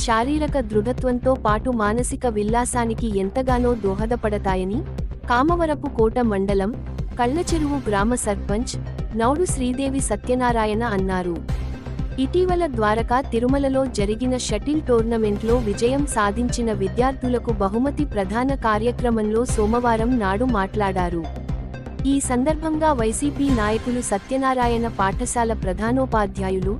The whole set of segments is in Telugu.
శారీరక దృఢత్వంతో పాటు మానసిక విల్లాసానికి ఎంతగానో దోహదపడతాయని కామవరపు కోట మండలం కళ్లచెరువు గ్రామ సర్పంచ్ నౌడు శ్రీదేవి సత్యనారాయణ అన్నారు. ఇటీవల ద్వారకా తిరుమలలో జరిగిన షటిల్ టోర్నమెంట్లో విజయం సాధించిన విద్యార్థులకు బహుమతి ప్రదాన కార్యక్రమంలో సోమవారం నాడు మాట్లాడారు. ఈ సందర్భంగా వైసీపీ నాయకులు సత్యనారాయణ పాఠశాల ప్రధానోపాధ్యాయులు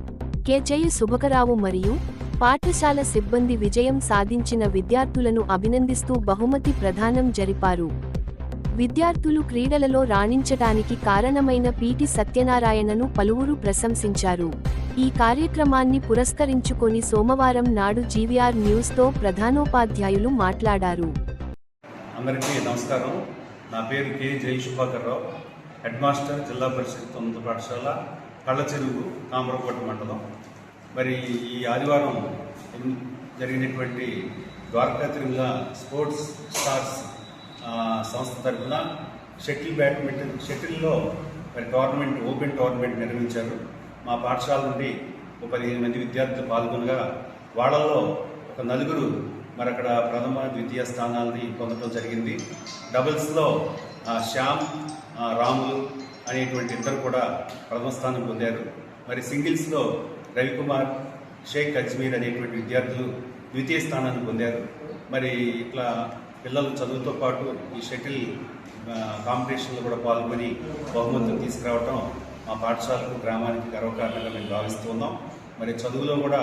కె. సుభకరావు మరియు పాఠశాల సిబ్బంది విజయం సాధించిన విద్యార్థులను అభినందిస్తూ బహుమతి ప్రదానం జరిపారు. విద్యార్థులు క్రీడలలో రాణించటానికి కారణమైన పీటి సత్యనారాయణను పలువురు ప్రశంసించారు. ఈ కార్యక్రమాన్ని పురస్కరించుకొని సోమవారం నాడు జీవీఆర్ న్యూస్తో ప్రధానోపాధ్యాయులు మాట్లాడారు. అందరికీ నమస్కారం. నా పేరు కె. సుభాకర్రావు, హెడ్ మాస్టర్ జిల్లా పరిషత్ ఉన్నత పాఠశాల కళ్ళచెరువు కామరకోట మండలం. మరి ఈ ఆదివారం జరిగినటువంటి ద్వారకా తిరుమల స్పోర్ట్స్ స్టార్స్ సంస్థ తరఫున షటిల్లో మరి ఓపెన్ టోర్నమెంట్ నిర్వహించారు. మా పాఠశాల నుండి 15 మంది విద్యార్థులు పాల్గొనగా వాళ్ళలో ఒక నలుగురు మరి అక్కడ ప్రథమ ద్వితీయ స్థానాలని పొందడం జరిగింది. డబుల్స్లో శ్యామ్, రాములు అనేటువంటి ఇద్దరు కూడా ప్రథమ స్థానం పొందారు. మరి సింగిల్స్లో రవికుమార్, షేక్ అజ్మీర్ అనేటువంటి విద్యార్థులు ద్వితీయ స్థానాన్ని పొందారు. మరి ఇట్లా పిల్లలు చదువుతో పాటు ఈ షటిల్ కాంపిటీషన్లో కూడా పాల్గొని బహుమతులు తీసుకురావటం మా పాఠశాలకు గ్రామానికి గర్వకారణంగా మేము భావిస్తున్నాం. మరి చదువులో కూడా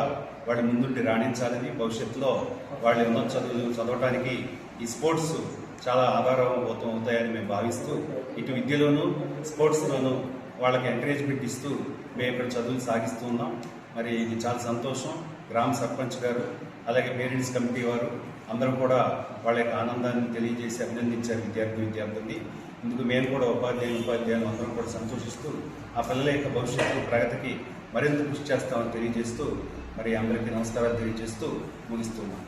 వాళ్ళు ముందుండి రాణించాలని, భవిష్యత్తులో వాళ్ళు ఉన్నత చదువులు చదవటానికి ఈ స్పోర్ట్స్ చాలా ఆధారభూతం అవుతాయని మేము భావిస్తూ ఇటు విద్యలోనూ స్పోర్ట్స్లోనూ వాళ్ళకి ఎంకరేజ్మెంట్ ఇస్తూ మేము ఇక్కడ చదువులు సాగిస్తూ ఉన్నాం. మరి ఇది చాలా సంతోషం. గ్రామ సర్పంచ్ గారు అలాగే పేరెంట్స్ కమిటీ వారు అందరూ కూడా వాళ్ళ యొక్క ఆనందాన్ని తెలియజేసి అభినందించారు విద్యార్థుల్ని. ఇందుకు మేము కూడా ఉపాధ్యాయులు అందరం కూడా సంతోషిస్తూ ఆ పిల్లల యొక్క భవిష్యత్తు ప్రగతికి మరింత కృషి చేస్తామని తెలియజేస్తూ మరి అందరికీ నమస్కారాలు తెలియజేస్తూ ముగిస్తున్నాం.